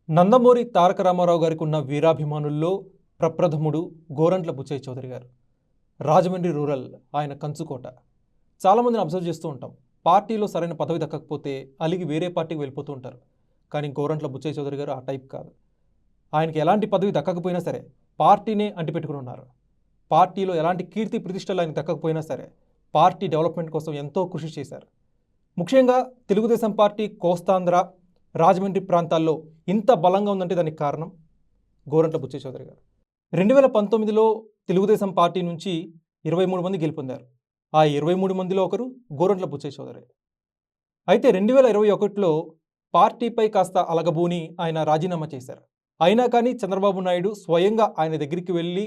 నందమూరి తారక రామారావు గారికి ఉన్న వీరాభిమానుల్లో ప్రప్రథముడు గోరంట్ల బుచ్చయ్య చౌదరి గారు. రాజమండ్రి రూరల్ ఆయన కంచుకోట. చాలామందిని అబ్జర్వ్ చేస్తూ ఉంటాం. పార్టీలో సరైన పదవి దక్కకపోతే అలిగి వేరే పార్టీకి వెళ్ళిపోతూ ఉంటారు. కానీ గోరంట్ల బుచ్చయ్య చౌదరి గారు ఆ టైప్ కాదు. ఆయనకి ఎలాంటి పదవి దక్కకపోయినా సరే పార్టీనే అంటిపెట్టుకుని ఉన్నారు. పార్టీలో ఎలాంటి కీర్తి ప్రతిష్టలు ఆయనకు దక్కకపోయినా సరే పార్టీ డెవలప్మెంట్ కోసం ఎంతో కృషి చేశారు. ముఖ్యంగా తెలుగుదేశం పార్టీ కోస్తాంధ్ర, రాజమండ్రి ప్రాంతాల్లో ఇంత బలంగా ఉందంటే దానికి కారణం గోరంట్ల బుచ్చయ్య చౌదరి గారు. 2019లో తెలుగుదేశం పార్టీ నుంచి 23 మంది గెలుపొందారు. ఆ 23 మందిలో ఒకరు గోరంట్ల బుచ్చయ్య చౌదరి. అయితే 2021లో పార్టీపై కాస్త అలగబూని ఆయన రాజీనామా చేశారు. అయినా కానీ చంద్రబాబు నాయుడు స్వయంగా ఆయన దగ్గరికి వెళ్ళి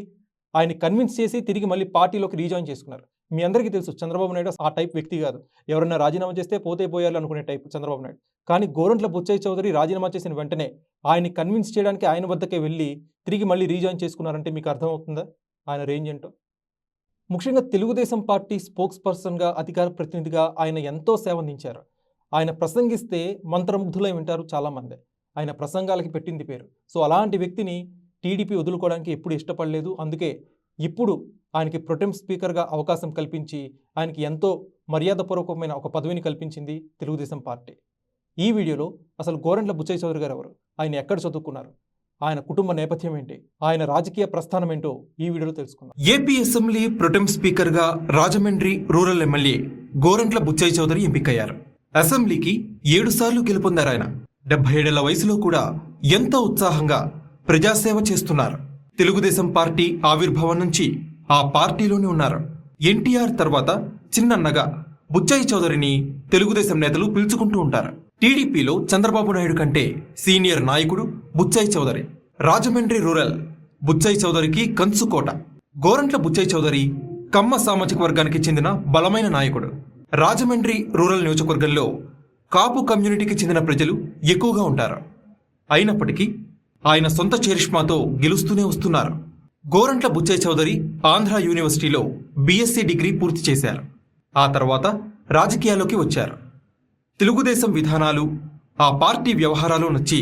ఆయన కన్విన్స్ చేసి తిరిగి మళ్ళీ పార్టీలోకి రీజాయిన్ చేసుకున్నారు. మీ అందరికీ తెలుసు చంద్రబాబు నాయుడు ఆ టైప్ వ్యక్తి కాదు. ఎవరన్నా రాజీనామా చేస్తే పోతే పోయాలి అనుకునే టైప్ చంద్రబాబు నాయుడు. కానీ గోరంట్ల బుచ్చయ్య చౌదరి రాజీనామా చేసిన వెంటనే ఆయన్ని కన్విన్స్ చేయడానికి ఆయన వద్దకే వెళ్ళి తిరిగి మళ్ళీ రీజాయిన్ చేసుకున్నారంటే మీకు అర్థమవుతుందా ఆయన రేంజ్ ఏంటో. ముఖ్యంగా తెలుగుదేశం పార్టీ స్పోక్స్ పర్సన్గా, అధికార ప్రతినిధిగా ఆయన ఎంతో సేవందించారు. ఆయన ప్రసంగిస్తే మంత్రముగ్ధులై వింటారు చాలామంది. ఆయన ప్రసంగాలకి పెట్టింది పేరు. సో అలాంటి వ్యక్తిని టీడీపీ వదులుకోవడానికి ఎప్పుడు ఇష్టపడలేదు. అందుకే ఇప్పుడు ఆయనకి ప్రొటెం స్పీకర్గా అవకాశం కల్పించి ఆయనకి ఎంతో మర్యాదపూర్వకమైన ఒక పదవిని కల్పించింది తెలుగుదేశం పార్టీ. ఈ వీడియోలో అసలు గోరంట్ల బుచ్చయ్య చౌదరి గారు ఎవరు, ఆయన ఎక్కడ చదువుకున్నారు, ఆయన కుటుంబ నేపథ్యం ఏంటి, ఆయన రాజకీయ ప్రస్థానం ఏంటో ఈ వీడియోలో తెలుసుకుందాం. ఏపీ అసెంబ్లీ ప్రొటెం స్పీకర్గా రాజమండ్రి రూరల్ ఎమ్మెల్యే గోరంట్ల బుచ్చయ్య చౌదరి ఎంపికయ్యారు. అసెంబ్లీకి 7 సార్లు గెలుపొందారు. ఆయన 77 ఏళ్ల వయసులో కూడా ఎంతో ఉత్సాహంగా ప్రజాసేవ చేస్తున్నారు. తెలుగుదేశం పార్టీ ఆవిర్భావం నుంచి ఆ పార్టీలోనే ఉన్నారు. ఎన్టీఆర్ తర్వాత చిన్నన్నగా బుచ్చయ్య చౌదరిని తెలుగుదేశం నేతలు పిలుచుకుంటూ ఉంటారు. టీడీపీలో చంద్రబాబు నాయుడు కంటే సీనియర్ నాయకుడు బుచ్చయ్య చౌదరి. రాజమండ్రి రూరల్ బుచ్చయ్య చౌదరికి కంచుకోట. గోరంట్ల బుచ్చయ్య చౌదరి కమ్మ సామాజిక వర్గానికి చెందిన బలమైన నాయకుడు. రాజమండ్రి రూరల్ నియోజకవర్గంలో కాపు కమ్యూనిటీకి చెందిన ప్రజలు ఎక్కువగా ఉంటారు. అయినప్పటికీ ఆయన సొంత చరిష్మాతో గెలుస్తూనే వస్తున్నారు. గోరంట్ల బుచ్చయ్య చౌదరి ఆంధ్ర యూనివర్సిటీలో బీఎస్సీ డిగ్రీ పూర్తి చేశారు. ఆ తర్వాత రాజకీయాల్లోకి వచ్చారు. తెలుగుదేశం విధానాలు, ఆ పార్టీ వ్యవహారాలు నచ్చి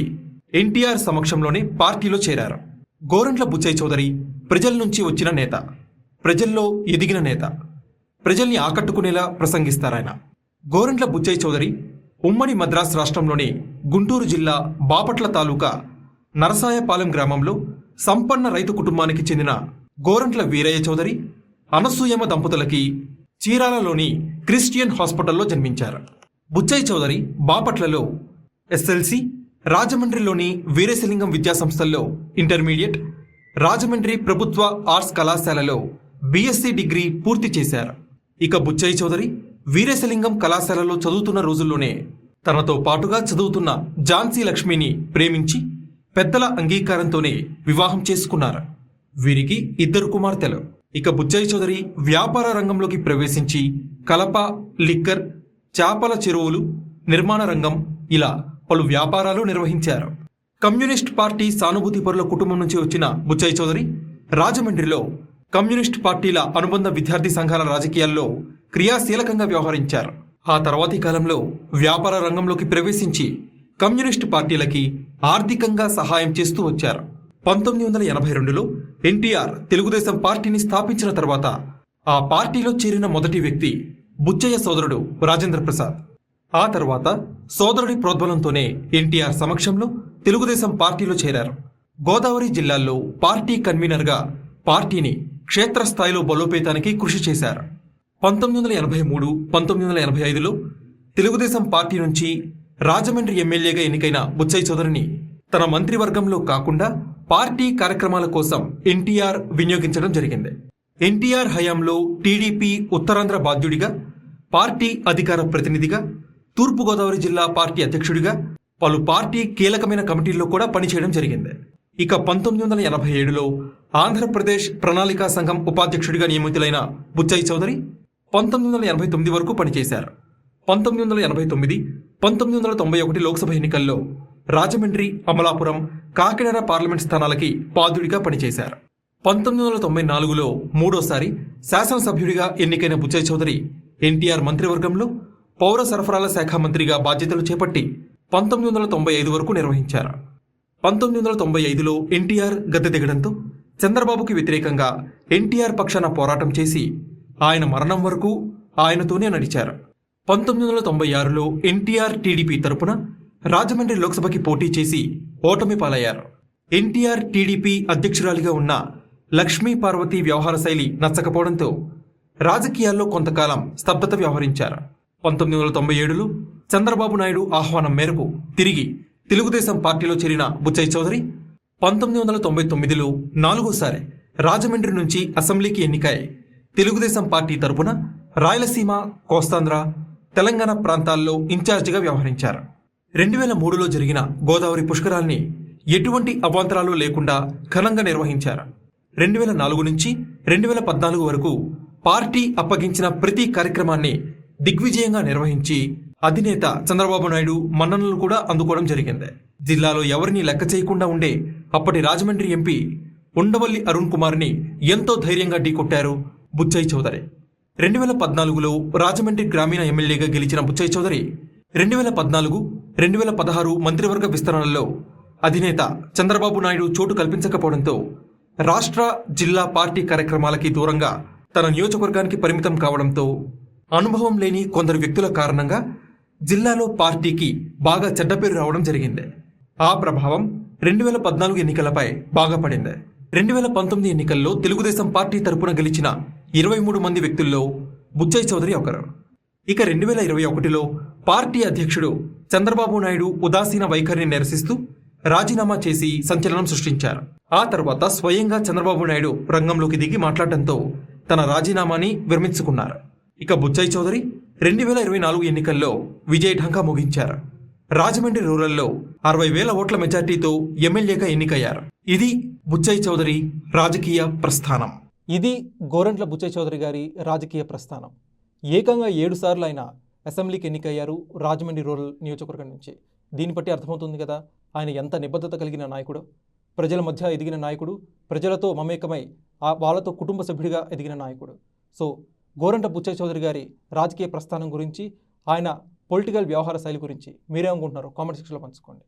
ఎన్టీఆర్ సమక్షంలోనే పార్టీలో చేరారు. గోరంట్ల బుచ్చయ్య చౌదరి ప్రజల నుంచి వచ్చిన నేత, ప్రజల్లో ఎదిగిన నేత. ప్రజల్ని ఆకట్టుకునేలా ప్రసంగిస్తారాయన. గోరంట్ల బుచ్చయ్య చౌదరి ఉమ్మడి మద్రాస్ రాష్ట్రంలోని గుంటూరు జిల్లా బాపట్ల తాలూకా నరసాయపాలెం గ్రామంలో సంపన్న రైతు కుటుంబానికి చెందిన గోరంట్ల వీరయ్య చౌదరి అనసూయమ దంపతులకి చీరాలలోని క్రిస్టియన్ హాస్పిటల్లో జన్మించారు. బుచ్చయ్య చౌదరి బాపట్లలో ఎస్ఎల్సి, రాజమండ్రిలోని వీరేశలింగం విద్యాసంస్థల్లో ఇంటర్మీడియట్, రాజమండ్రి ప్రభుత్వ ఆర్ట్స్ కళాశాలలో బీఎస్సీ డిగ్రీ పూర్తి చేశారు. ఇక బుచ్చయ్య చౌదరి వీరేశలింగం కళాశాలలో చదువుతున్న రోజుల్లోనే తనతో పాటుగా చదువుతున్న ఝాన్సీ లక్ష్మిని ప్రేమించి పెద్దల అంగీకారంతోనే వివాహం చేసుకున్నారు. వీరికి 2 కుమార్తెలు. ఇక బుచ్చయ్య చౌదరి వ్యాపార రంగంలోకి ప్రవేశించి కలప, లిక్కర్, చేపల చెరువులు, నిర్మాణ రంగం ఇలా పలు వ్యాపారాలు నిర్వహించారు. కమ్యూనిస్ట్ పార్టీ సానుభూతి పరుల కుటుంబం నుంచి వచ్చిన బుచ్చయ్య చౌదరి రాజమండ్రిలో కమ్యూనిస్ట్ పార్టీల అనుబంధ విద్యార్థి సంఘాల రాజకీయాల్లో క్రియాశీలకంగా వ్యవహరించారు. ఆ తర్వాతి కాలంలో వ్యాపార రంగంలోకి ప్రవేశించి కమ్యూనిస్టు పార్టీలకి ఆర్థికంగా సహాయం చేస్తూ వచ్చారు. 1982లో ఎన్టీఆర్ తెలుగుదేశం పార్టీని స్థాపించిన తర్వాత ఆ పార్టీలో చేరిన మొదటి వ్యక్తి బుచ్చయ్య సోదరుడు రాజేంద్ర ప్రసాద్. ఆ తర్వాత సోదరుడి ప్రోద్బలంతోనే ఎన్టీఆర్ సమక్షంలో తెలుగుదేశం పార్టీలో చేరారు. గోదావరి జిల్లాల్లో పార్టీ కన్వీనర్గా పార్టీని క్షేత్రస్థాయిలో బలోపేతానికి కృషి చేశారు. 1983, 1985లో తెలుగుదేశం పార్టీ నుంచి రాజమండ్రి ఎమ్మెల్యేగా ఎన్నికైన బుచ్చయ్య చౌదరిని తన మంత్రివర్గంలో కాకుండా పార్టీ కార్యక్రమాల కోసం ఎన్టీఆర్ వినియోగించడం జరిగింది. ఎన్టీఆర్ హయాంలో టీడీపీ ఉత్తరాంధ్ర బాధ్యుడిగా, పార్టీ అధికార ప్రతినిధిగా, తూర్పుగోదావరి జిల్లా పార్టీ అధ్యక్షుడిగా పలు పార్టీ కీలకమైన కమిటీల్లో కూడా పనిచేయడం జరిగింది. ఇక 1987లో ఆంధ్రప్రదేశ్ ప్రణాళికా సంఘం ఉపాధ్యక్షుడిగా నియమితులైన బుచ్చయ్య చౌదరి 1989 వరకు పనిచేశారు. 1989, 1991 లోక్సభ ఎన్నికల్లో రాజమండ్రి, అమలాపురం, కాకినాడ పార్లమెంట్ స్థానాలకి బాధ్యుడిగా పనిచేశారు. 1994లో మూడోసారి శాసనసభ్యుడిగా ఎన్నికైన బుచ్చయ్య చౌదరి ఎన్టీఆర్ మంత్రివర్గంలో పౌర సరఫరాల శాఖ మంత్రిగా బాధ్యతలు చేపట్టి 1995 వరకు నిర్వహించారు. 1995లో ఎన్టీఆర్ గద్దె దిగడంతో చంద్రబాబుకి వ్యతిరేకంగా ఎన్టీఆర్ పక్షాన పోరాటం చేసి ఆయన మరణం వరకు ఆయనతోనే నడిచారు. 1996లో ఎన్టీఆర్ టీడీపీ తరపున రాజమండ్రి లోక్సభకి పోటీ చేసి ఓటమి పాలయ్యారు. ఎన్టీఆర్ టీడీపీ అధ్యక్షురాలిగా ఉన్న లక్ష్మీ పార్వతి వ్యవహార శైలి నచ్చకపోవడంతో రాజకీయాల్లో కొంతకాలం స్తబ్దత వ్యవహరించారు. 1997లో చంద్రబాబు నాయుడు ఆహ్వానం మేరకు తిరిగి తెలుగుదేశం పార్టీలో చేరిన బుచ్చయ్య చౌదరి 1999లో 4వసారి రాజమండ్రి నుంచి అసెంబ్లీకి ఎన్నికై తెలుగుదేశం పార్టీ తరపున రాయలసీమ, కోస్తాంధ్ర, తెలంగాణ ప్రాంతాల్లో ఇన్ఛార్జిగా వ్యవహరించారు. 2003లో జరిగిన గోదావరి పుష్కరాల్ని ఎటువంటి అవాంతరాలు లేకుండా ఘనంగా నిర్వహించారు. 2004 నుంచి 2014 వరకు పార్టీ అప్పగించిన ప్రతి కార్యక్రమాన్ని దిగ్విజయంగా నిర్వహించి అధినేత చంద్రబాబు నాయుడు మన్ననలు కూడా అందుకోవడం జరిగింది. జిల్లాలో ఎవరిని లెక్క చేయకుండా ఉండే అప్పటి రాజమండ్రి ఎంపీ ఉండవల్లి అరుణ్ కుమార్ని ఎంతో ధైర్యంగా ఢీకొట్టారు బుచ్చయ్య చౌదరి. 2014లో రాజమండ్రి గ్రామీణ ఎమ్మెల్యేగా గెలిచిన బుచ్చయ్య చౌదరి 2014, 2016 మంత్రివర్గ విస్తరణలో అధినేత చంద్రబాబు నాయుడు చోటు కల్పించకపోవడంతో రాష్ట్ర, జిల్లా పార్టీ కార్యక్రమాలకి దూరంగా తన నియోజకవర్గానికి పరిమితం కావడంతో అనుభవం లేని కొందరు వ్యక్తుల కారణంగా జిల్లాలో పార్టీకి బాగా చెడ్డ పేరు రావడం జరిగింది. ఆ ప్రభావం 2014 ఎన్నికలపై బాగా పడింది. 2019 ఎన్నికల్లో తెలుగుదేశం పార్టీ తరపున గెలిచిన 23 మంది వ్యక్తుల్లో బుచ్చయ్య చౌదరి ఒకరు. ఇక 2021లో పార్టీ అధ్యక్షుడు చంద్రబాబు నాయుడు ఉదాసీన వైఖరిని నిరసిస్తూ రాజీనామా చేసి సంచలనం సృష్టించారు. ఆ తర్వాత స్వయంగా చంద్రబాబు నాయుడు రంగంలోకి దిగి మాట్లాడటంతో తన రాజీనామాని విరమించుకున్నారు. ఇక బుచ్చయ్య చౌదరి 2024 ఎన్నికల్లో విజయ ఢంకా ముగించారు. రాజమండ్రి రూరల్లో 60,000 ఓట్ల మెజార్టీతో ఎమ్మెల్యేగా ఎన్నికయ్యారు. ఇది బుచ్చయ్య చౌదరి రాజకీయ ప్రస్థానం. ఇది గోరంట్ల బుచ్చయ్య చౌదరి గారి రాజకీయ ప్రస్థానం. ఏకంగా 7 సార్లు ఆయన అసెంబ్లీకి ఎన్నికయ్యారు రాజమండ్రి రూరల్ నియోజకవర్గం నుంచి. దీన్ని బట్టి అర్థమవుతుంది కదా ఆయన ఎంత నిబద్ధత కలిగిన నాయకుడు, ప్రజల మధ్య ఎదిగిన నాయకుడు, ప్రజలతో మమేకమై వాళ్ళతో కుటుంబ సభ్యుడిగా ఎదిగిన నాయకుడు. సో గోరంట్ల బుచ్చయ్య చౌదరి గారి రాజకీయ ప్రస్థానం గురించి, ఆయన పొలిటికల్ వ్యవహార శైలి గురించి మీరేమనుకుంటున్నారో కామెంట్ సెక్షన్లో పంచుకోండి.